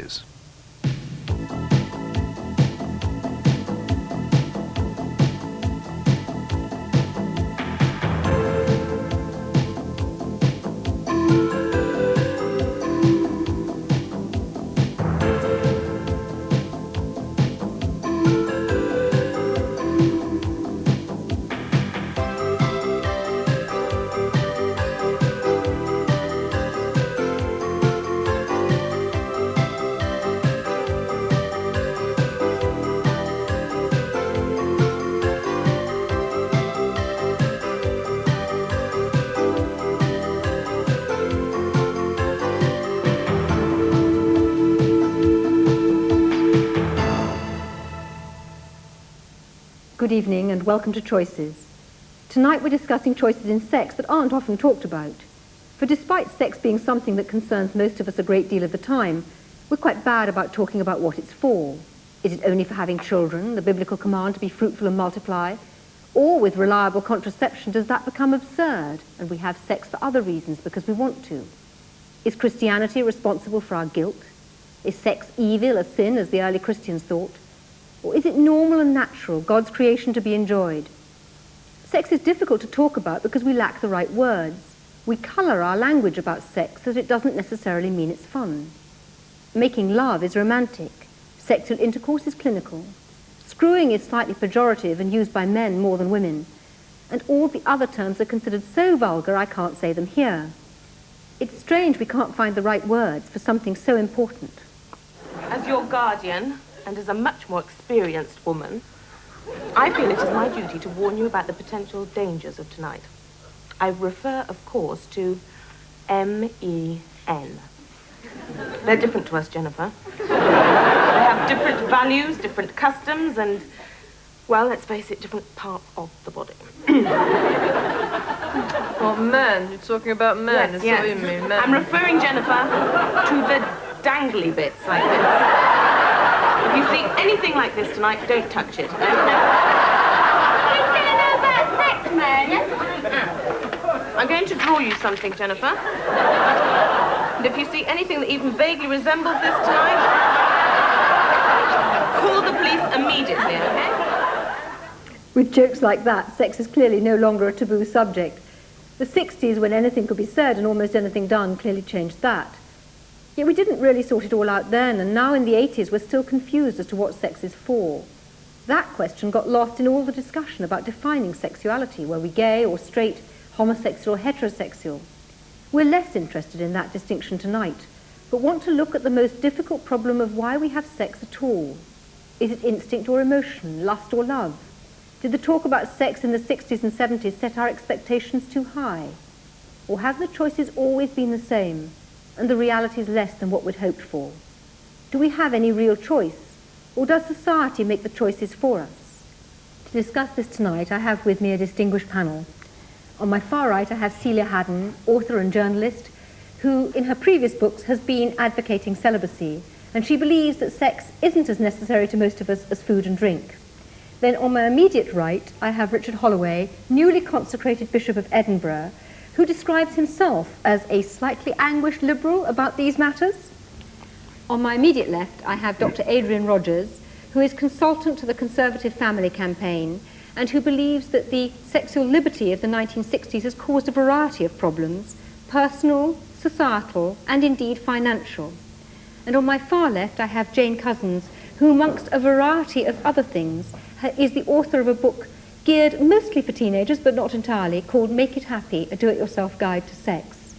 is. Good evening and welcome to Choices. Tonight we're discussing choices in sex that aren't often talked about. For despite sex being something that concerns most of us a great deal of the time, we're quite bad about talking about what it's for. Is it only for having children, the biblical command to be fruitful and multiply? Or with reliable contraception does that become absurd and we have sex for other reasons because we want to? Is Christianity responsible for our guilt? Is sex evil, a sin, as the early Christians thought? Or is it normal and natural, God's creation to be enjoyed? Sex is difficult to talk about because we lack the right words. We colour our language about sex so that it doesn't necessarily mean it's fun. Making love is romantic. Sexual intercourse is clinical. Screwing is slightly pejorative and used by men more than women. And all the other terms are considered so vulgar I can't say them here. It's strange we can't find the right words for something so important. As your guardian, and as a much more experienced woman, I feel it is my duty to warn you about the potential dangers of tonight. I refer, of course, to M-E-N. They're different to us, Jennifer. They have different values, different customs, and, well, let's face it, different parts of the body. Well, men? You're talking about men? Yes, That's yes. what you mean, men. I'm referring, Jennifer, to the dangly bits like this. If you see anything like this tonight, don't touch it. You still know about sex, Meredith? I'm going to draw you something, Jennifer. And if you see anything that even vaguely resembles this tonight, call the police immediately, okay? With jokes like that, sex is clearly no longer a taboo subject. The 60s, when anything could be said and almost anything done, clearly changed that. Yet we didn't really sort it all out then, and now in the 80s we're still confused as to what sex is for. That question got lost in all the discussion about defining sexuality. Were we gay or straight, homosexual or heterosexual? We're less interested in that distinction tonight, but want to look at the most difficult problem of why we have sex at all. Is it instinct or emotion, lust or love? Did the talk about sex in the 60s and 70s set our expectations too high? Or have the choices always been the same, and the reality is less than what we'd hoped for? Do we have any real choice, or does society make the choices for us? To discuss this tonight, I have with me a distinguished panel. On my far right, I have Celia Haddon, author and journalist, who in her previous books has been advocating celibacy, and she believes that sex isn't as necessary to most of us as food and drink. Then on my immediate right, I have Richard Holloway, newly consecrated Bishop of Edinburgh, who describes himself as a slightly anguished liberal about these matters. On my immediate left, I have Dr. Adrian Rogers, who is consultant to the Conservative Family Campaign and who believes that the sexual liberty of the 1960s has caused a variety of problems, personal, societal, and indeed financial. And on my far left, I have Jane Cousins, who amongst a variety of other things is the author of a book geared mostly for teenagers, but not entirely, called Make It Happy, a do-it-yourself guide to sex.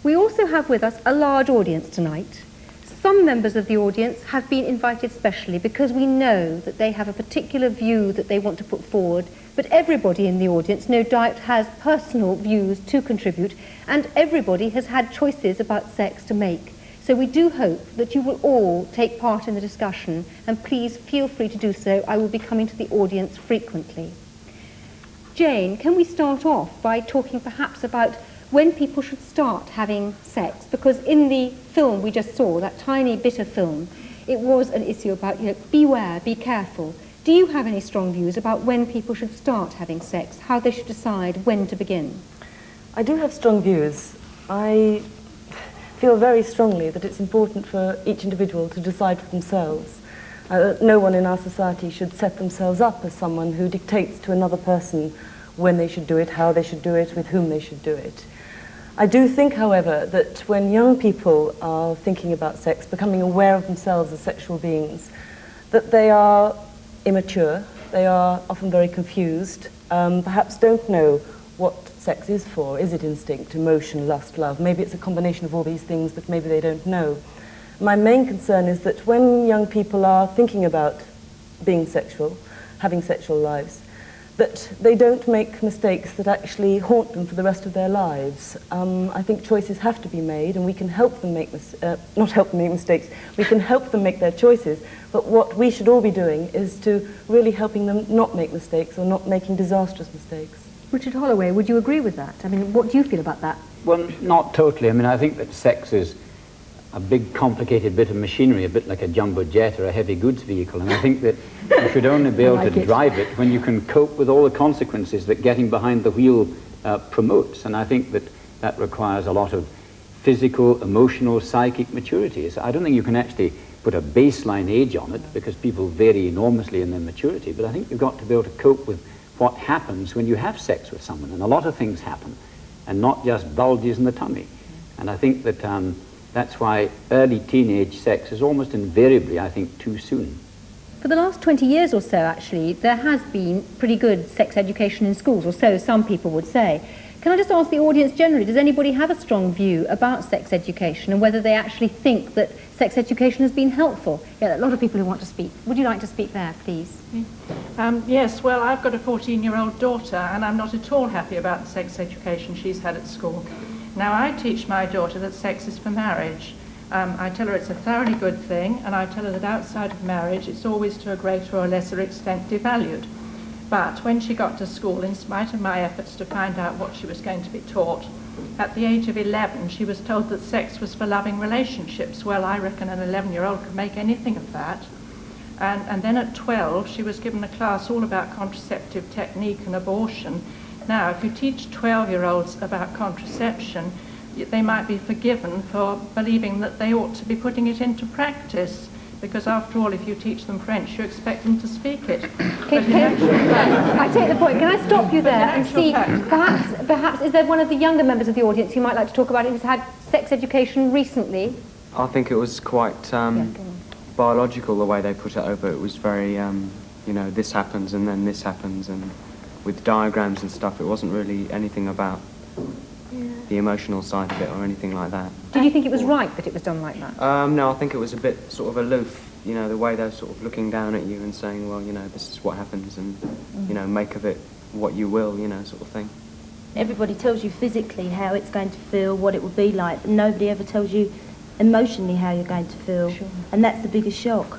We also have with us a large audience tonight. Some members of the audience have been invited specially because we know that they have a particular view that they want to put forward, but everybody in the audience no doubt has personal views to contribute, and everybody has had choices about sex to make. So we do hope that you will all take part in the discussion, and please feel free to do so. I will be coming to the audience frequently. Jane, can we start off by talking perhaps about when people should start having sex? Because in the film we just saw, that tiny bit of film, it was an issue about, beware, be careful. Do you have any strong views about when people should start having sex, how they should decide when to begin? I do have strong views. feel very strongly that it's important for each individual to decide for themselves. No one in our society should set themselves up as someone who dictates to another person when they should do it, how they should do it, with whom they should do it. I do think, however, that when young people are thinking about sex, becoming aware of themselves as sexual beings, that they are immature, they are often very confused, perhaps don't know what sex is for. Is it instinct, emotion, lust, love? Maybe it's a combination of all these things, but maybe they don't know. My main concern is that when young people are thinking about being sexual, having sexual lives, that they don't make mistakes that actually haunt them for the rest of their lives. I think choices have to be made, and we can help them make not help them make mistakes, we can help them make their choices, but what we should all be doing is to really helping them not make mistakes or not making disastrous mistakes. Richard Holloway, would you agree with that? I mean, what do you feel about that? Well, not totally. I mean, I think that sex is a big, complicated bit of machinery, a bit like a jumbo jet or a heavy goods vehicle, and I think that you should only be able to drive it when you can cope with all the consequences that getting behind the wheel promotes, and I think that that requires a lot of physical, emotional, psychic maturity. So I don't think you can actually put a baseline age on it, because people vary enormously in their maturity, but I think you've got to be able to cope with what happens when you have sex with someone, and a lot of things happen, and not just bulges in the tummy. And I think that that's why early teenage sex is almost invariably, I think, too soon. For the last 20 years or so, actually, there has been pretty good sex education in schools, or so some people would say. Can I just ask the audience generally, does anybody have a strong view about sex education and whether they actually think that sex education has been helpful? Yeah, a lot of people who want to speak. Would you like to speak there, please? Yes, well, I've got a 14-year-old daughter, and I'm not at all happy about the sex education she's had at school. Now, I teach my daughter that sex is for marriage. I tell her it's a thoroughly good thing, and I tell her that outside of marriage it's always to a greater or lesser extent devalued. But when she got to school, in spite of my efforts to find out what she was going to be taught, at the age of 11 she was told that sex was for loving relationships. Well, I reckon an 11-year-old could make anything of that. And then at 12 she was given a class all about contraceptive technique and abortion. Now, if you teach 12-year-olds about contraception, they might be forgiven for believing that they ought to be putting it into practice, because after all, if you teach them French, you expect them to speak it. I take the point. Can I stop you there and see, perhaps, is there one of the younger members of the audience who might like to talk about it, who's had sex education recently? I think it was quite biological, the way they put it over. It was very, you know, this happens and then this happens, and with diagrams and stuff. It wasn't really anything about the emotional side of it or anything like that. Did you think it was right that it was done like that? No, I think it was a bit sort of aloof, you know, the way they're sort of looking down at you and saying, well, you know, this is what happens, and, you know, make of it what you will, you know, sort of thing. Everybody tells you physically how it's going to feel, what it will be like, but nobody ever tells you emotionally how you're going to feel. Sure. And that's the biggest shock.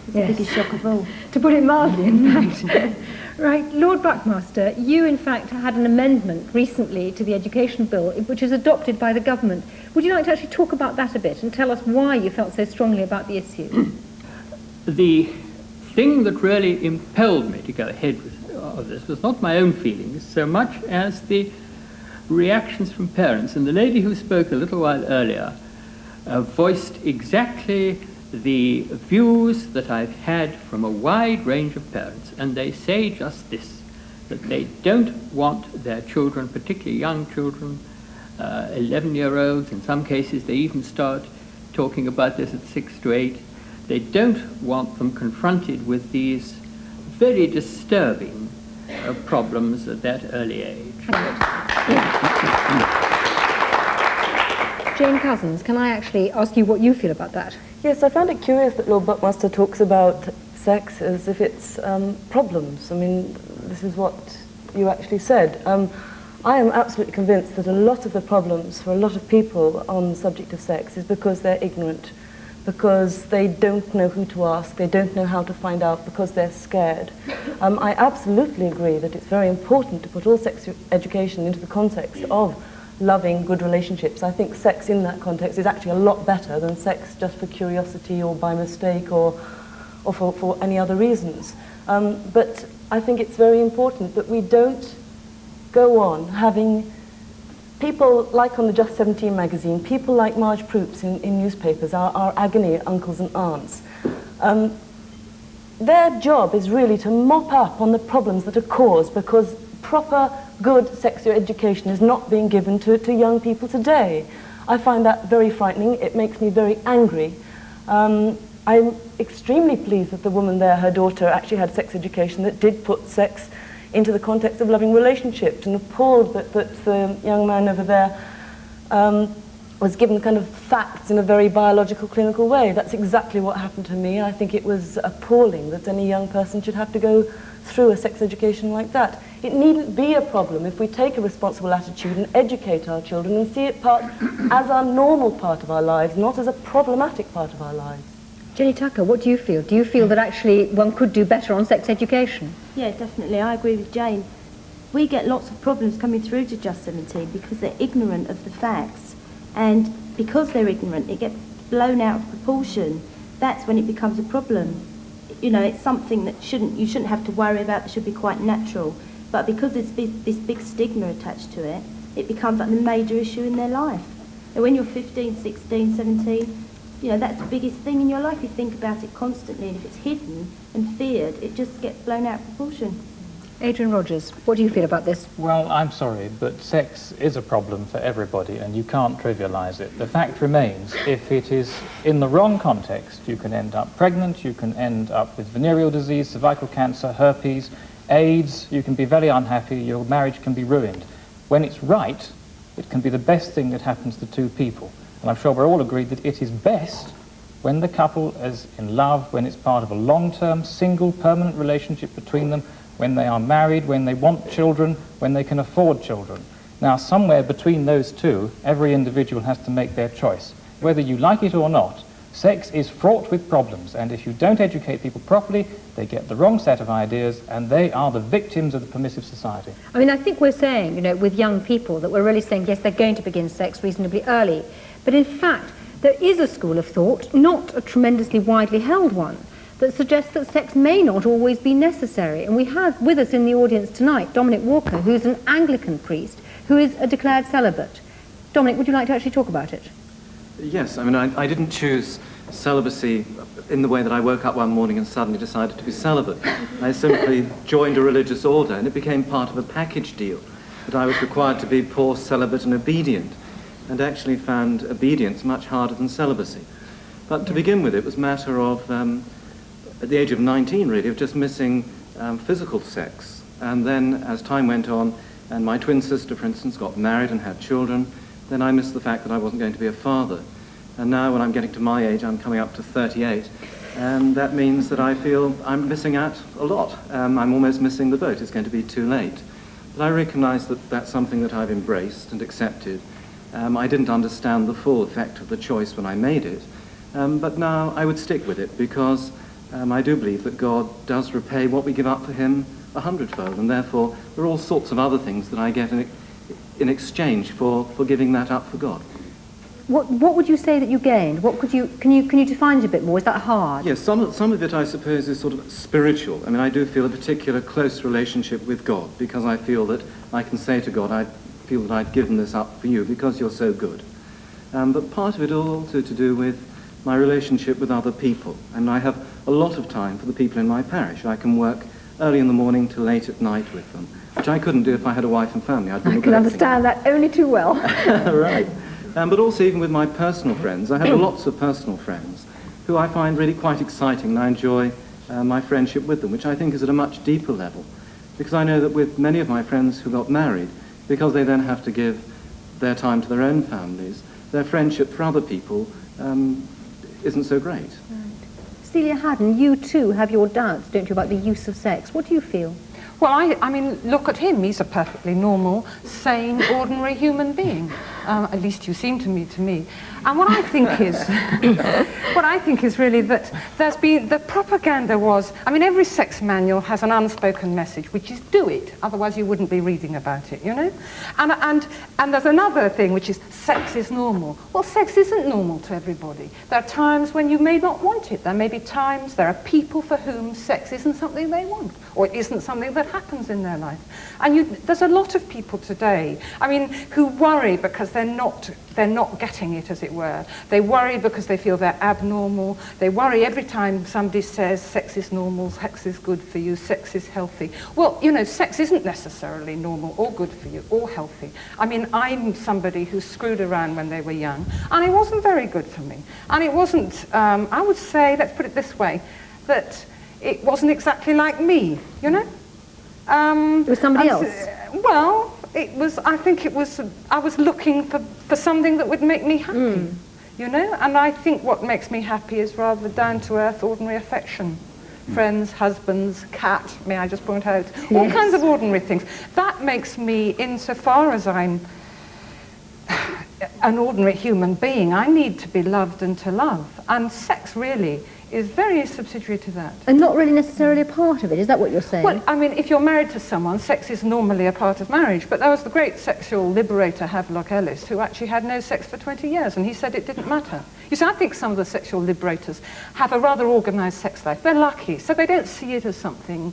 It's the biggest shock of all. To put it mildly, in fact. Right, Lord Buckmaster, you in fact had an amendment recently to the education bill, which is adopted by the government. Would you like to actually talk about that a bit and tell us why you felt so strongly about the issue? The thing that really impelled me to go ahead with this was not my own feelings so much as the reactions from parents. And the lady who spoke a little while earlier voiced exactly the views that I've had from a wide range of parents, and they say just this, that they don't want their children, particularly young children, 11-year-olds, in some cases they even start talking about this at 6 to 8, they don't want them confronted with these very disturbing problems at that early age. Jane Cousins, can I actually ask you what you feel about that? Yes, I found it curious that Lord Buckmaster talks about sex as if it's problems. I mean, this is what you actually said. I am absolutely convinced that a lot of the problems for a lot of people on the subject of sex is because they're ignorant, because they don't know who to ask, they don't know how to find out, because they're scared. I absolutely agree that it's very important to put all sex education into the context of loving, good relationships. I think sex in that context is actually a lot better than sex just for curiosity or by mistake or for any other reasons. But I think it's very important that we don't go on having people like on the Just 17 magazine, people like Marge Proops in newspapers, our agony uncles and aunts, their job is really to mop up on the problems that are caused because proper, good sexual education is not being given to young people today. I find that very frightening. It makes me very angry. I'm extremely pleased that the woman there, her daughter, actually had sex education that did put sex into the context of loving relationships, and appalled that the young man over there was given kind of facts in a very biological, clinical way. That's exactly what happened to me. I think it was appalling that any young person should have to go through a sex education like that. It needn't be a problem if we take a responsible attitude and educate our children and see it as a normal part of our lives, not as a problematic part of our lives. Jenny Tucker, what do you feel? Do you feel that actually one could do better on sex education? Yeah, definitely. I agree with Jane. We get lots of problems coming through to Just 17 because they're ignorant of the facts. And because they're ignorant, it gets blown out of proportion. That's when it becomes a problem. You know, it's something that you shouldn't have to worry about. It should be quite natural. But because there's this big stigma attached to it, it becomes like the major issue in their life. And when you're 15, 16, 17, you know, that's the biggest thing in your life. You think about it constantly, and if it's hidden and feared, it just gets blown out of proportion. Adrian Rogers, what do you feel about this? Well, I'm sorry, but sex is a problem for everybody, and you can't trivialise it. The fact remains, if it is in the wrong context, you can end up pregnant, you can end up with venereal disease, cervical cancer, herpes, AIDS, you can be very unhappy, your marriage can be ruined. When it's right, it can be the best thing that happens to two people. And I'm sure we're all agreed that it is best when the couple is in love, when it's part of a long-term, single, permanent relationship between them, when they are married, when they want children, when they can afford children. Now, somewhere between those two, every individual has to make their choice. Whether you like it or not, sex is fraught with problems, and if you don't educate people properly, they get the wrong set of ideas, and they are the victims of the permissive society. I mean, I think we're saying, you know, with young people, that we're really saying, yes, they're going to begin sex reasonably early. But in fact, there is a school of thought, not a tremendously widely held one, that suggests that sex may not always be necessary. And we have with us in the audience tonight Dominic Walker, who's an Anglican priest, who is a declared celibate. Dominic, would you like to actually talk about it? Yes, I mean, I didn't choose celibacy in the way that I woke up one morning and suddenly decided to be celibate. I simply joined a religious order, and it became part of a package deal that I was required to be poor, celibate and obedient, and actually found obedience much harder than celibacy. But to begin with, it was a matter of, at the age of 19 really, of just missing physical sex. And then as time went on, and my twin sister, for instance, got married and had children, then I missed the fact that I wasn't going to be a father. And now when I'm getting to my age, I'm coming up to 38, and that means that I feel I'm missing out a lot. I'm almost missing the boat. It's going to be too late. But I recognise that that's something that I've embraced and accepted. I didn't understand the full effect of the choice when I made it, but now I would stick with it because I do believe that God does repay what we give up for him 100-fold, and therefore there are all sorts of other things that I get in exchange for giving that up for God. What would you say that you gained? What could you can you define it a bit more? Is that hard? Yes, some of it I suppose is sort of spiritual. I mean, I do feel a particular close relationship with God because I feel that I can say to God, I feel that I've given this up for you because you're so good. But part of it is also to do with my relationship with other people. And I have a lot of time for the people in my parish. I can work early in the morning till late at night with them, which I couldn't do if I had a wife and family. I can understand that only too well. Right. But also even with my personal friends. I have lots of personal friends who I find really quite exciting, and I enjoy my friendship with them, which I think is at a much deeper level. Because I know that with many of my friends who got married, because they then have to give their time to their own families, their friendship for other people isn't so great. Right. Celia Haddon, you too have your doubts, don't you, about the use of sex. What do you feel? Well, I mean, look at him. He's a perfectly normal, sane, ordinary human being. At least you seem to me. And what I think is, really that there's been, the propaganda was, I mean, every sex manual has an unspoken message, which is do it, otherwise you wouldn't be reading about it, you know? And there's another thing, which is sex is normal. Well, sex isn't normal to everybody. There are times when you may not want it. There may be times, there are people for whom sex isn't something they want, or it isn't something that happens in their life. And there's a lot of people today, I mean, who worry because they're not getting it, as it were. They worry because they feel they're abnormal. They worry every time somebody says sex is normal, sex is good for you, sex is healthy. Well, you know, sex isn't necessarily normal or good for you or healthy. I mean, I'm somebody who screwed around when they were young, and it wasn't very good for me. And it wasn't, I would say, let's put it this way, that it wasn't exactly like me, you know? It was somebody else? Well, it was, I think it was, I was looking for something that would make me happy, you know? And I think what makes me happy is rather down-to-earth, ordinary affection. Friends, husbands, cat, may I just point out, all kinds of ordinary things. That makes me, insofar as I'm an ordinary human being, I need to be loved and to love. And sex really is very subsidiary to that. And not really necessarily a part of it, is that what you're saying? Well, I mean, if you're married to someone, sex is normally a part of marriage, but there was the great sexual liberator Havelock Ellis, who actually had no sex for 20 years, and he said it didn't matter. You see, I think some of the sexual liberators have a rather organised sex life. They're lucky, so they don't see it as something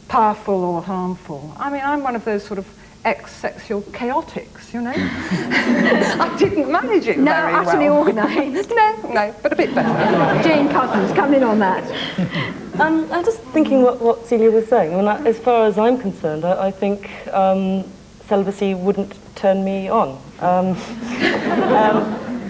powerful or harmful. I mean, I'm one of those sort of ex-sexual chaotics, you know? I didn't manage it very well. No, utterly organised. No, but a bit better. Jane Cousins, come in on that. I'm just thinking what Celia was saying. I mean, as far as I'm concerned, I think celibacy wouldn't turn me on.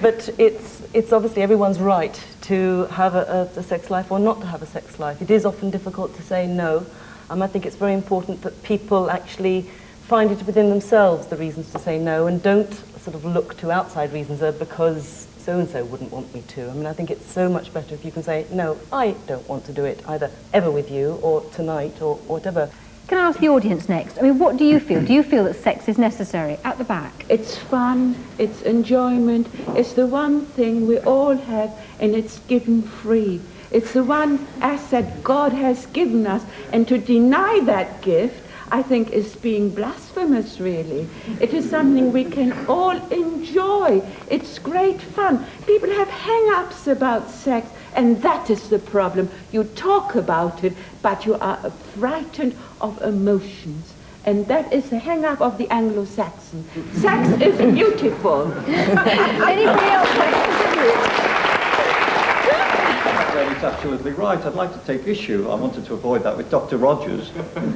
But it's obviously everyone's right to have a sex life or not to have a sex life. It is often difficult to say no. I think it's very important that people actually find it within themselves, the reasons to say no, and don't sort of look to outside reasons because so-and-so wouldn't want me to. I mean, I think it's so much better if you can say, no, I don't want to do it, either ever with you or tonight or whatever. Can I ask the audience next? I mean, what do you feel? Do you feel that sex is necessary? At the back. It's fun, it's enjoyment, it's the one thing we all have, and it's given free. It's the one asset God has given us, and to deny that gift, I think, is being blasphemous, really. It is something we can all enjoy. It's great fun. People have hang-ups about sex, and that is the problem. You talk about it, but you are frightened of emotions. And that is the hang-up of the Anglo-Saxon. Sex is beautiful. Anybody else? It's absolutely right. I'd like to take issue. I wanted to avoid that with Dr. Rogers.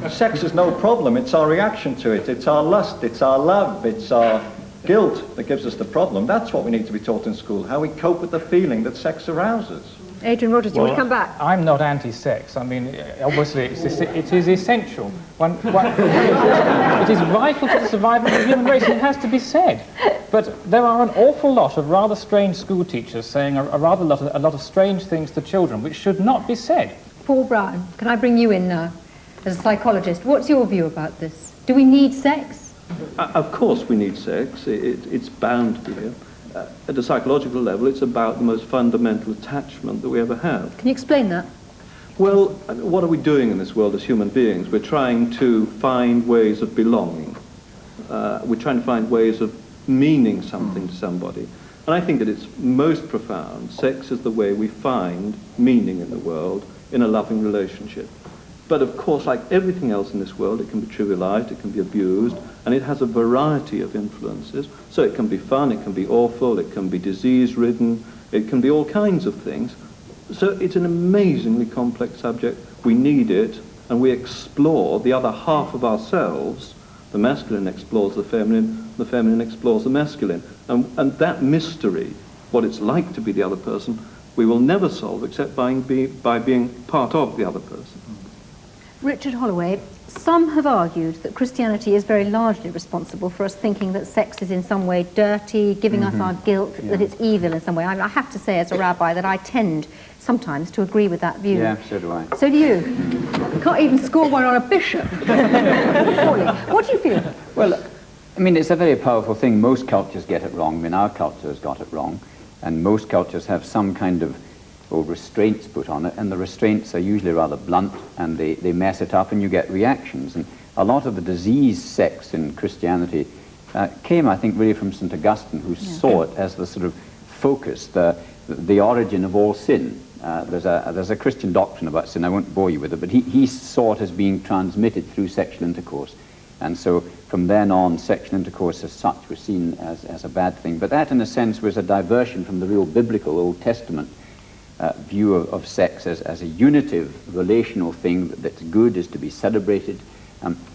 Sex is no problem. It's our reaction to it. It's our lust. It's our love. It's our guilt that gives us the problem. That's what we need to be taught in school, how we cope with the feeling that sex arouses. Adrian Rogers, do you want to come back? I'm not anti-sex. I mean, obviously, it is essential. It is vital to the survival of the human race, and it has to be said. But there are an awful lot of rather strange school teachers saying a lot of strange things to children, which should not be said. Paul Brown, can I bring you in now as a psychologist? What's your view about this? Do we need sex? Of course we need sex. It's bound to be here. At a psychological level, it's about the most fundamental attachment that we ever have. Can you explain that? Well, what are we doing in this world as human beings? We're trying to find ways of belonging. We're trying to find ways of meaning something to somebody. And I think that it's most profound. Sex is the way we find meaning in the world in a loving relationship. But of course, like everything else in this world, it can be trivialized, it can be abused, and it has a variety of influences. So it can be fun, it can be awful, it can be disease-ridden, it can be all kinds of things. So it's an amazingly complex subject. We need it, and we explore the other half of ourselves. The masculine explores the feminine explores the masculine. And that mystery, what it's like to be the other person, we will never solve except by being part of the other person. Richard Holloway, some have argued that Christianity is very largely responsible for us thinking that sex is in some way dirty, giving us our guilt, that it's evil in some way. I have to say as a rabbi that I tend sometimes to agree with that view. Yeah, so do I. So do you. Can't even score one on a bishop. What do you feel? Well, I mean, it's a very powerful thing. Most cultures get it wrong. I mean, our culture has got it wrong. And most cultures have some kind of restraints put on it, and the restraints are usually rather blunt, and they mess it up, and you get reactions. And a lot of the diseased sex in Christianity came, I think, really from St. Augustine, who saw it as the sort of focus, the origin of all sin. There's a Christian doctrine about sin. I won't bore you with it, but he saw it as being transmitted through sexual intercourse. And so from then on, sexual intercourse as such was seen as a bad thing. But that, in a sense, was a diversion from the real biblical Old Testament view of sex as a unitive, relational thing that's good, is to be celebrated,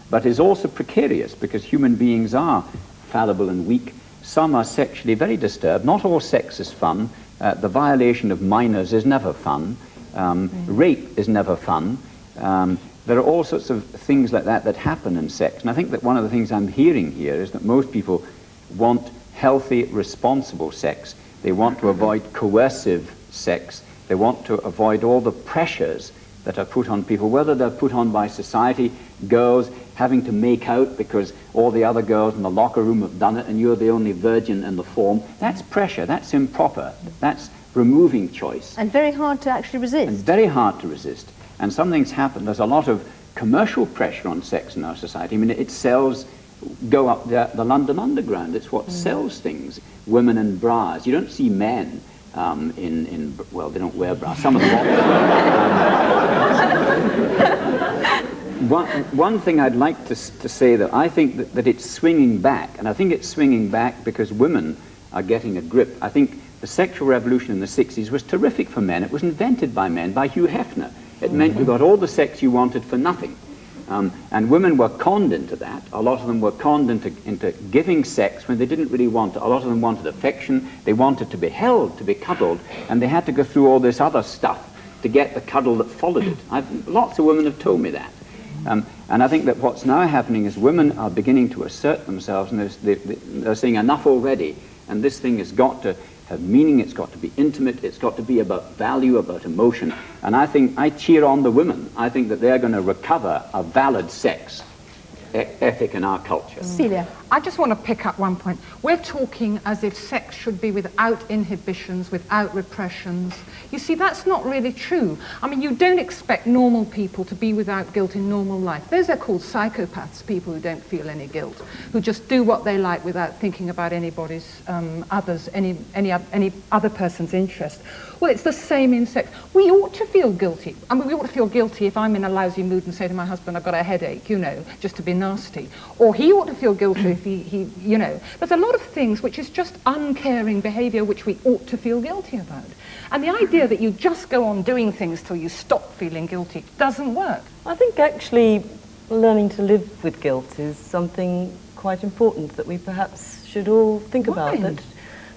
but is also precarious, because human beings are fallible and weak. Some are sexually very disturbed. Not all sex is fun. The violation of minors is never fun. Rape is never fun. There are all sorts of things like that happen in sex. And I think that one of the things I'm hearing here is that most people want healthy, responsible sex. They want to avoid coercive sex. They want to avoid all the pressures that are put on people, whether they're put on by society, girls having to make out because all the other girls in the locker room have done it and you're the only virgin in the form. That's pressure. That's improper. That's removing choice. And very hard to actually resist. And very hard to resist. And something's happened. There's a lot of commercial pressure on sex in our society. I mean, it sells, go up the London Underground. It's what sells things. Women in bras. You don't see men well, they don't wear bras. Some of them one thing I'd like to say, that I think that it's swinging back, and I think it's swinging back because women are getting a grip. I think the sexual revolution in the 60s was terrific for men. It was invented by men, by Hugh Hefner. It meant you got all the sex you wanted for nothing. And women were conned into that. A lot of them were conned into giving sex when they didn't really want it. A lot of them wanted affection. They wanted to be held, to be cuddled, and they had to go through all this other stuff to get the cuddle that followed it. Lots of women have told me that. And I think that what's now happening is women are beginning to assert themselves, and they're saying enough already, and this thing has got to have meaning, it's got to be intimate, it's got to be about value, about emotion. And I think I cheer on the women. I think that they're going to recover a valid sex ethic in our culture. Celia, I just want to pick up one point. We're talking as if sex should be without inhibitions, without repressions. You see, that's not really true. I mean, you don't expect normal people to be without guilt in normal life. Those are called psychopaths, people who don't feel any guilt, who just do what they like without thinking about anybody's, any other person's interest. Well, it's the same in sex. We ought to feel guilty. I mean, we ought to feel guilty if I'm in a lousy mood and say to my husband, I've got a headache, you know, just to be nasty. Or he ought to feel guilty if he, you know. There's a lot of things which is just uncaring behaviour which we ought to feel guilty about. And the idea that you just go on doing things till you stop feeling guilty doesn't work. I think actually learning to live with guilt is something quite important that we perhaps should all think about.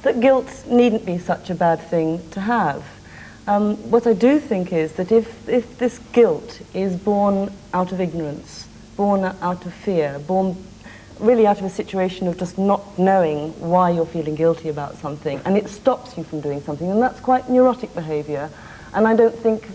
That guilt needn't be such a bad thing to have. What I do think is that if this guilt is born out of ignorance, born out of fear, born really out of a situation of just not knowing why you're feeling guilty about something, and it stops you from doing something, and that's quite neurotic behaviour. And I don't think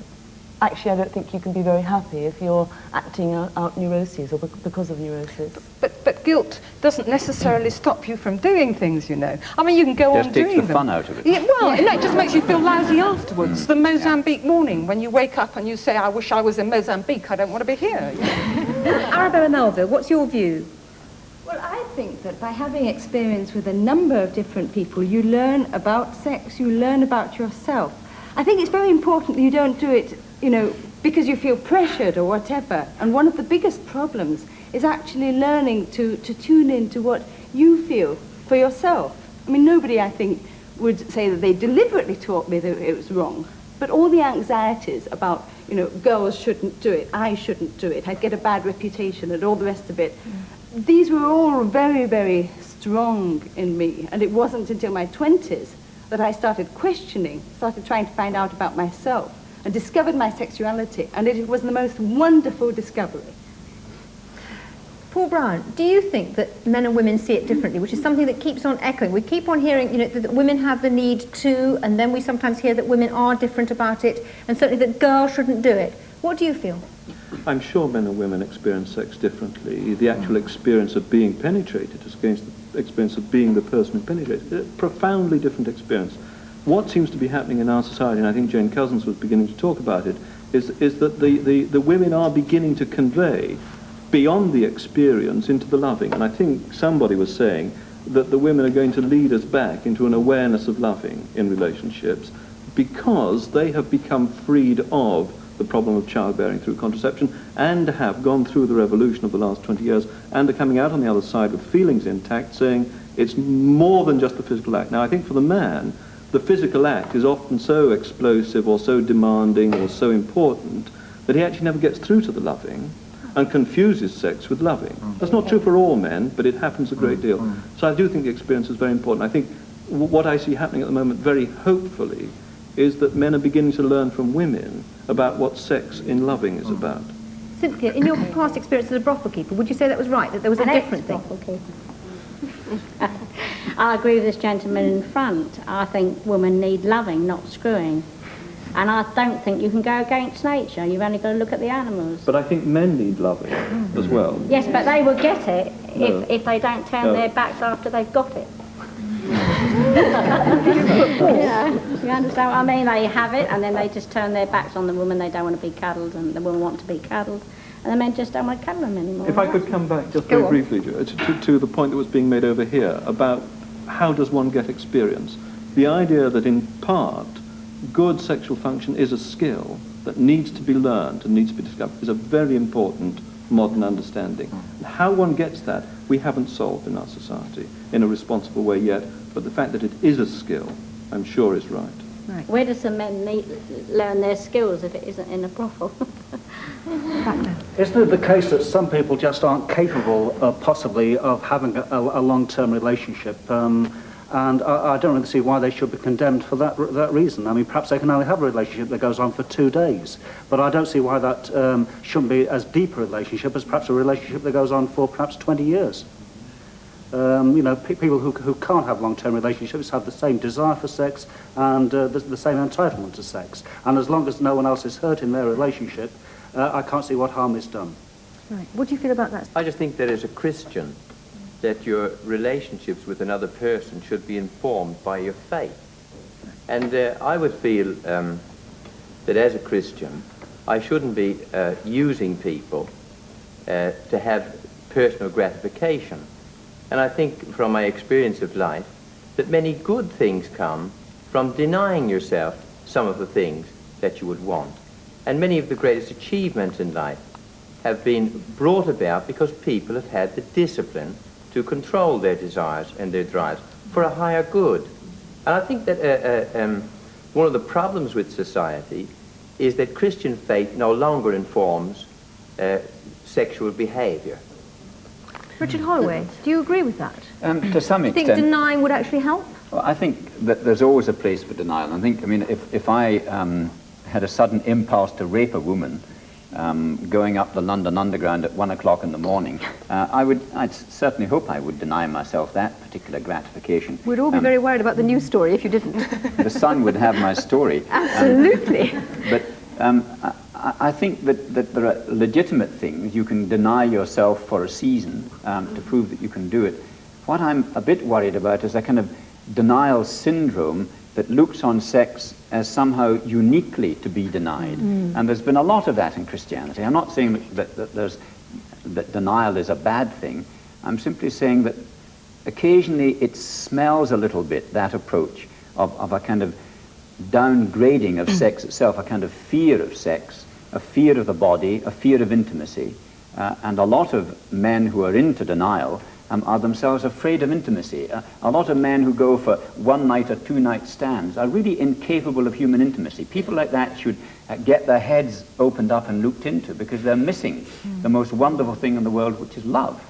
you can be very happy if you're acting out neuroses or because of neurosis. But guilt doesn't necessarily stop you from doing things, you know. I mean, you can go on doing them. Just takes the fun out of it. Yeah, well, no, it just makes you feel lousy afterwards. The Mozambique morning, when you wake up and you say, I wish I was in Mozambique, I don't want to be here. Arabella Melville, what's your view? Well, I think that by having experience with a number of different people, you learn about sex, you learn about yourself. I think it's very important that you don't do it, you know, because you feel pressured or whatever. And one of the biggest problems is actually learning to tune into what you feel for yourself. I mean, nobody, I think, would say that they deliberately taught me that it was wrong. But all the anxieties about, you know, girls shouldn't do it, I shouldn't do it, I'd get a bad reputation and all the rest of it, these were all very, very strong in me. And it wasn't until my 20s that I started questioning, started trying to find out about myself, and discovered my sexuality, and it was the most wonderful discovery. Paul Brown, do you think that men and women see it differently, which is something that keeps on echoing? We keep on hearing, you know, that women have the need to, and then we sometimes hear that women are different about it, and certainly that girls shouldn't do it. What do you feel? I'm sure men and women experience sex differently. The actual experience of being penetrated is against the experience of being the person who penetrated. A profoundly different experience. What seems to be happening in our society, and I think Jane Cousins was beginning to talk about it, is that the women are beginning to convey beyond the experience into the loving. And I think somebody was saying that the women are going to lead us back into an awareness of loving in relationships because they have become freed of the problem of childbearing through contraception and have gone through the revolution of the last 20 years and are coming out on the other side with feelings intact, saying it's more than just the physical act. Now, I think for the man, the physical act is often so explosive or so demanding or so important that he actually never gets through to the loving and confuses sex with loving. That's not true for all men, but it happens a great deal. So I do think the experience is very important. I think what I see happening at the moment, very hopefully, is that men are beginning to learn from women about what sex in loving is about. Cynthia, in your past experience as a brothel keeper, would you say that was right, that there was a different thing? I agree with this gentleman in front. I think women need loving, not screwing. And I don't think you can go against nature. You've only got to look at the animals. But I think men need loving as well. Yes, but they will get it No. if they don't turn No. their backs after they've got it. You understand what I mean? They have it and then they just turn their backs on the woman. They don't want to be cuddled and the woman wants to be cuddled. And the men just don't want to cuddle them anymore. If I could come back just very briefly to the point that was being made over here about how does one get experience. The idea that in part good sexual function is a skill that needs to be learned and needs to be discovered is a very important modern understanding. And how one gets that, we haven't solved in our society in a responsible way yet, but the fact that it is a skill, I'm sure is right. Right. Where does the men learn their skills if it isn't in a brothel? Isn't it the case that some people just aren't capable, possibly, of having a long-term relationship? And I don't really see why they should be condemned for that reason. I mean, perhaps they can only have a relationship that goes on for 2 days, but I don't see why that shouldn't be as deep a relationship as perhaps a relationship that goes on for perhaps 20 years. You know, people who can't have long-term relationships have the same desire for sex and the same entitlement to sex. And as long as no one else is hurt in their relationship, I can't see what harm is done. Right. What do you feel about that? I just think that as a Christian, that your relationships with another person should be informed by your faith. And I would feel that as a Christian, I shouldn't be using people to have personal gratification. And I think from my experience of life that many good things come from denying yourself some of the things that you would want. And many of the greatest achievements in life have been brought about because people have had the discipline to control their desires and their drives for a higher good. And I think that one of the problems with society is that Christian faith no longer informs sexual behavior. Richard Holloway, do you agree with that? To some Do you think extent. denying would actually help? Well, I think that there's always a place for denial. I think, I mean, if I had a sudden impulse to rape a woman, going up the London Underground at 1 o'clock in the morning, I'd certainly hope I would deny myself that particular gratification. We'd all be very worried about the news story if you didn't. The Sun would have my story. Absolutely. But I think that there are legitimate things you can deny yourself for a season to prove that you can do it. What I'm a bit worried about is a kind of denial syndrome that looks on sex as somehow uniquely to be denied. And there's been a lot of that in Christianity. I'm not saying that denial is a bad thing. I'm simply saying that occasionally it smells a little bit, that approach of a kind of downgrading of sex itself, a kind of fear of sex, a fear of the body, a fear of intimacy. And a lot of men who are into denial are themselves afraid of intimacy. A lot of men who go for 1 night or 2 night stands are really incapable of human intimacy. People like that should get their heads opened up and looked into because they're missing the most wonderful thing in the world, which is love.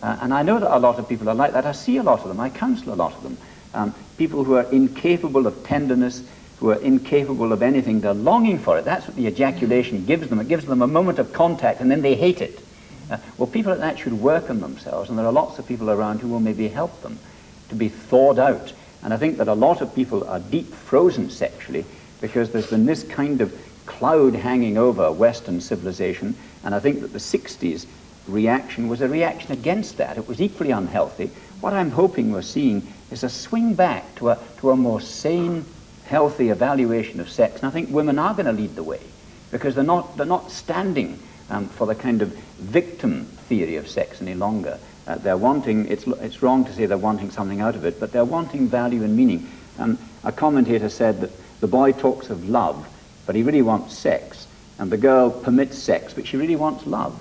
And I know that a lot of people are like that. I see a lot of them. I counsel a lot of them. People who are incapable of tenderness, who are incapable of anything. They're longing for it. That's what the ejaculation gives them. It gives them a moment of contact and then they hate it. Well, people like that should work on themselves, and there are lots of people around who will maybe help them to be thawed out. And I think that a lot of people are deep frozen sexually because there's been this kind of cloud hanging over Western civilization And I think that the 60s reaction was a reaction against that. It was equally unhealthy. What I'm hoping we're seeing is a swing back to a more sane, healthy evaluation of sex. And I think women are going to lead the way, because they're not standing for the kind of victim theory of sex any longer. They're wanting, it's wrong to say they're wanting something out of it, but they're wanting value and meaning. A commentator said that the boy talks of love, but he really wants sex, and the girl permits sex, but she really wants love.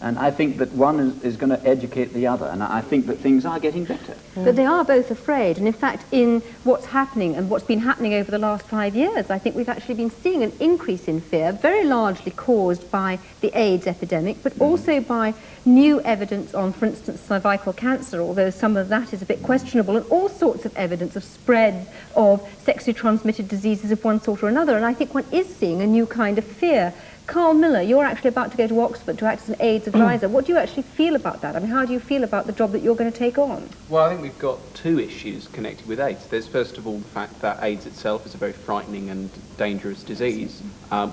And I think that one is going to educate the other, and I think that things are getting better. But they are both afraid, and in fact, in what's happening and what's been happening over the last 5 years, I think we've actually been seeing an increase in fear, very largely caused by the AIDS epidemic, but also by new evidence on, for instance, cervical cancer, although some of that is a bit questionable, and all sorts of evidence of spread of sexually transmitted diseases of one sort or another. And I think one is seeing a new kind of fear. Carl Miller, you're actually about to go to Oxford to act as an AIDS advisor. What do you actually feel about that? I mean, how do you feel about the job that you're going to take on? Well, I think we've got two issues connected with AIDS. There's first of all the fact that AIDS itself is a very frightening and dangerous disease,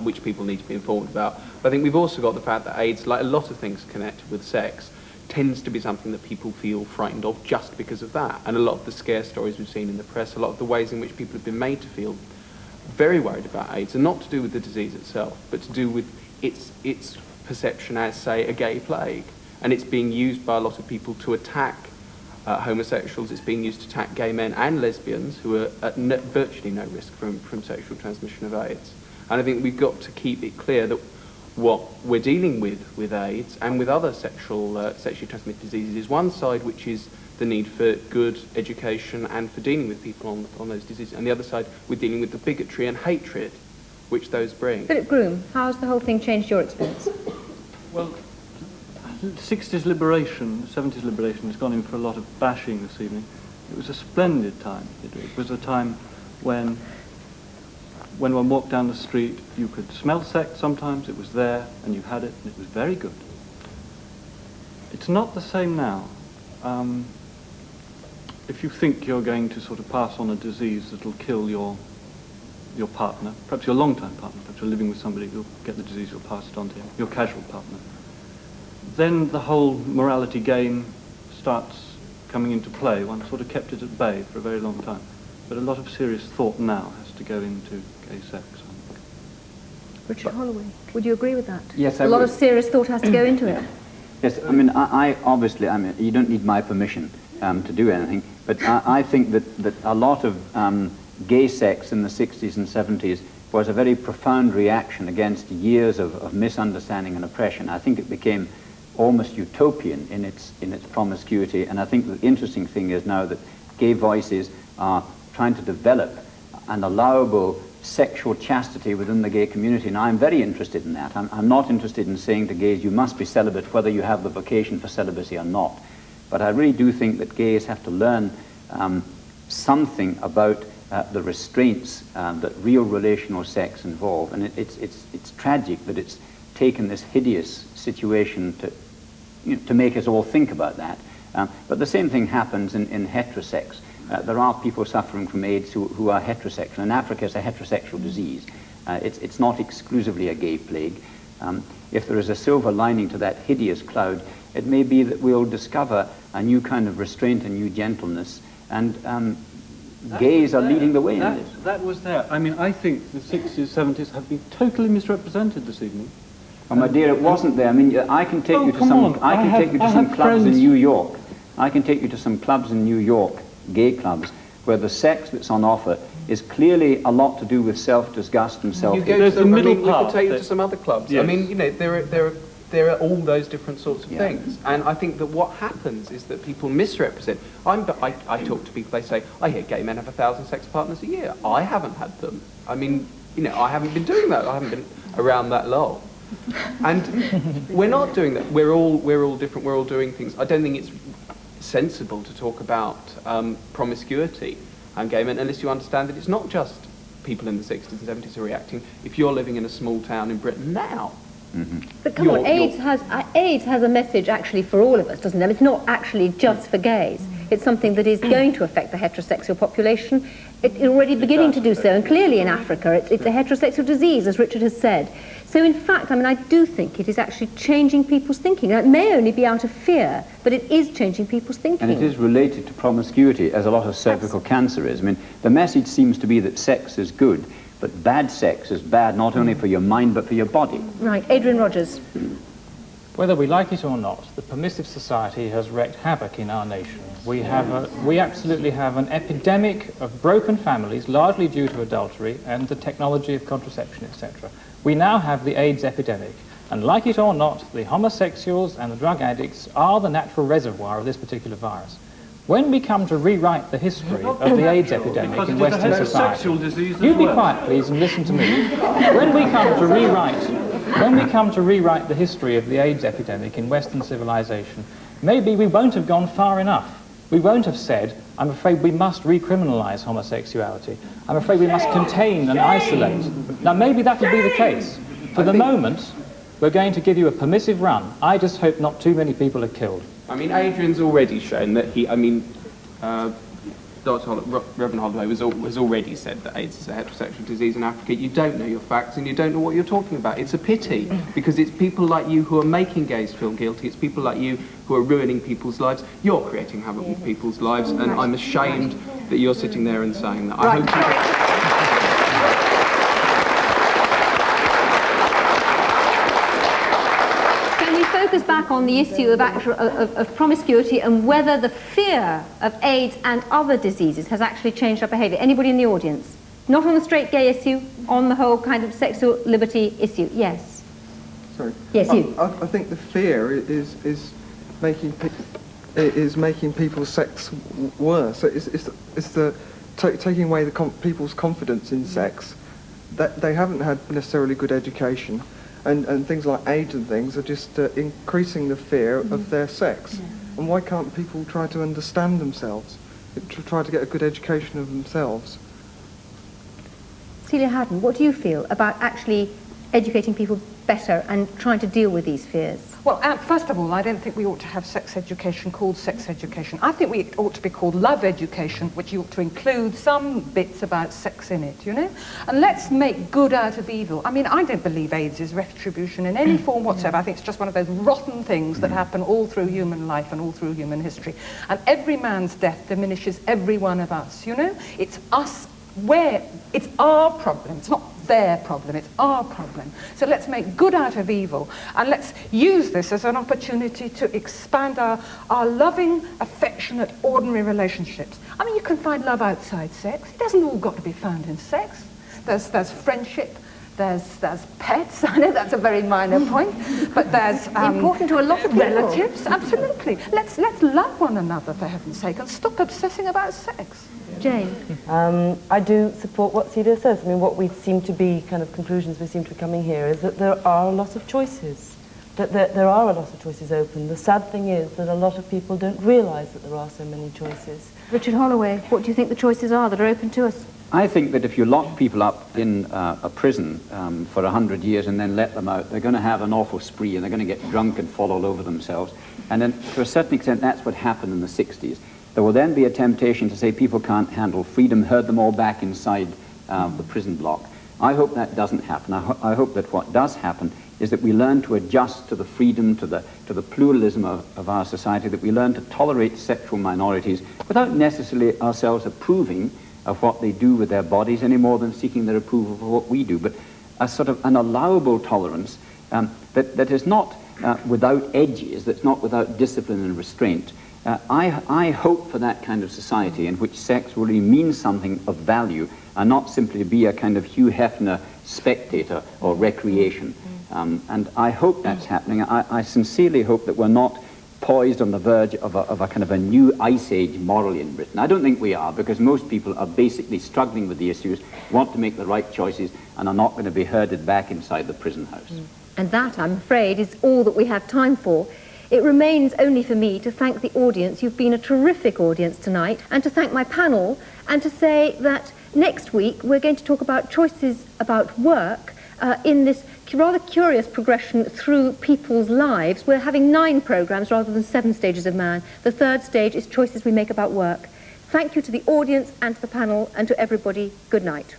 which people need to be informed about. But I think we've also got the fact that AIDS, like a lot of things connected with sex, tends to be something that people feel frightened of just because of that. And a lot of the scare stories we've seen in the press, a lot of the ways in which people have been made to feel very worried about AIDS, are not to do with the disease itself, but to do with its perception as, say, a gay plague. And it's being used by a lot of people to attack homosexuals. It's being used to attack gay men and lesbians who are at virtually no risk from sexual transmission of AIDS. And I think we've got to keep it clear that what we're dealing with AIDS and with other sexually transmitted diseases is one side, which is the need for good education and for dealing with people on those diseases, and the other side, we're dealing with the bigotry and hatred which those bring. Philip Groom, how has the whole thing changed your experience? Well, 60s liberation, 70s liberation has gone in for a lot of bashing this evening. It was a splendid time. It was a time when one walked down the street, you could smell sex sometimes, it was there, and you had it, and it was very good. It's not the same now. If you think you're going to sort of pass on a disease that'll kill your partner, perhaps your long-term partner, perhaps you're living with somebody who'll get the disease, you'll pass it on to him, your casual partner, then the whole morality game starts coming into play. One sort of kept it at bay for a very long time. But a lot of serious thought now has to go into gay sex. Richard Holloway, would you agree with that? Yes, I would. A lot of would. serious thought has to go into it. Yes, I mean, I obviously, I mean, you don't need my permission to do anything, but I think that a lot of gay sex in the 60s and 70s was a very profound reaction against years of misunderstanding and oppression. I think it became almost utopian in its promiscuity, and I think the interesting thing is now that gay voices are trying to develop an allowable sexual chastity within the gay community. Now, I'm very interested in that. I'm not interested in saying to gays, you must be celibate whether you have the vocation for celibacy or not. But I really do think that gays have to learn something about the restraints that real relational sex involve. And it's tragic that it's taken this hideous situation to make us all think about that. But the same thing happens in heterosex. There are people suffering from AIDS who are heterosexual. In Africa, it's a heterosexual disease. It's not exclusively a gay plague. If there is a silver lining to that hideous cloud, it may be that we'll discover a new kind of restraint and new gentleness, and gays are leading the way in this. That was there. I mean, I think the 60s, 70s have been totally misrepresented this evening. Oh, my dear, it wasn't there. I mean, I can take you to some. I can take you to some clubs in New York. I can take you to some clubs in New York, gay clubs, where the sex that's on offer is clearly a lot to do with self-disgust and self-hatred. You go to the middle part. We could take you to some other clubs. Yes. I mean, you know, there are all those different sorts of things, and I think that what happens is that people misrepresent. I talk to people. They say, I hear gay men have 1,000 sex partners a year. I haven't had them. I mean, you know, I haven't been doing that. I haven't been around that long. And we're not doing that. We're all different. We're all doing things. I don't think it's sensible to talk about promiscuity and gay men unless you understand that it's not just people in the 60s and 70s who are reacting. If you're living in a small town in Britain now, but come on, AIDS has a message actually for all of us, doesn't it? It's not actually just for gays. It's something that is going to affect the heterosexual population. It's already beginning to do so, and clearly in Africa it's a heterosexual disease, as Richard has said. So in fact, I mean, I do think it is actually changing people's thinking. Now, it may only be out of fear, but it is changing people's thinking. And it is related to promiscuity, as a lot of cervical cancer is. I mean, the message seems to be that sex is good, but bad sex is bad not only for your mind, but for your body. Right, Adrian Rogers. Whether we like it or not, the permissive society has wreaked havoc in our nation. We absolutely have an epidemic of broken families, largely due to adultery and the technology of contraception, etc. We now have the AIDS epidemic, and like it or not, the homosexuals and the drug addicts are the natural reservoir of this particular virus. When we come to rewrite the history of the AIDS epidemic in Western society, you be quiet please and listen to me. When we come to rewrite the history of the AIDS epidemic in Western civilization, maybe we won't have gone far enough. We won't have said, I'm afraid we must recriminalise homosexuality. I'm afraid we must contain and isolate. Now maybe that will be the case. For the moment, we're going to give you a permissive run. I just hope not too many people are killed. I mean, Adrian's already shown that Reverend Holloway has already said that AIDS is a heterosexual disease in Africa. You don't know your facts and you don't know what you're talking about. It's a pity, because it's people like you who are making gays feel guilty. It's people like you who are ruining people's lives. You're creating havoc with people's lives, and I'm ashamed that you're sitting there and saying that. I hope Focus back on the issue of promiscuity and whether the fear of AIDS and other diseases has actually changed our behaviour. Anybody in the audience? Not on the straight gay issue, on the whole kind of sexual liberty issue. Yes. Sorry. Yes, you. I think the fear is making people's sex worse. It's the taking away people's confidence in sex. That they haven't had necessarily good education. And things like AIDS and things are just increasing the fear of their sex. Yeah. And why can't people try to understand themselves, try to get a good education of themselves? Celia Haddon, what do you feel about actually educating people better and trying to deal with these fears? Well, first of all, I don't think we ought to have sex education called sex education. I think it ought to be called love education, which ought to include some bits about sex in it, you know? And let's make good out of evil. I mean, I don't believe AIDS is retribution in any form whatsoever. I think it's just one of those rotten things that happen all through human life and all through human history. And every man's death diminishes every one of us, you know? It's us, it's our problem. It's not their problem, it's our problem. So let's make good out of evil, and let's use this as an opportunity to expand our loving, affectionate, ordinary relationships. I mean, you can find love outside sex. It doesn't all got to be found in sex. There's friendship, there's pets. I know that's a very minor point, but there's important to a lot of people. Relatives, absolutely. Let's love one another, for heaven's sake, and stop obsessing about sex. Jane? I do support what Celia says. I mean, what we seem to be, kind of conclusions we seem to be coming here, is that there are a lot of choices. That there are a lot of choices open. The sad thing is that a lot of people don't realise that there are so many choices. Richard Holloway, what do you think the choices are that are open to us? I think that if you lock people up in a prison for 100 years and then let them out, they're going to have an awful spree and they're going to get drunk and fall all over themselves. And then, to a certain extent, that's what happened in the 60s. There will then be a temptation to say people can't handle freedom, herd them all back inside the prison block. I hope that doesn't happen. I hope that what does happen is that we learn to adjust to the freedom, to the pluralism of our society, that we learn to tolerate sexual minorities without necessarily ourselves approving of what they do with their bodies any more than seeking their approval for what we do, but a sort of an allowable tolerance that is not without edges, that's not without discipline and restraint. I hope for that kind of society in which sex really means something of value and not simply be a kind of Hugh Hefner spectator or recreation. And I hope that's happening. I sincerely hope that we're not poised on the verge of a kind of a new ice age morally in Britain. I don't think we are, because most people are basically struggling with the issues, want to make the right choices, and are not going to be herded back inside the prison house. And that, I'm afraid, is all that we have time for. It remains only for me to thank the audience. You've been a terrific audience tonight, and to thank my panel, and to say that next week we're going to talk about choices about work in this rather curious progression through people's lives. We're having 9 programmes rather than 7 stages of man. The 3rd stage is choices we make about work. Thank you to the audience and to the panel and to everybody. Good night.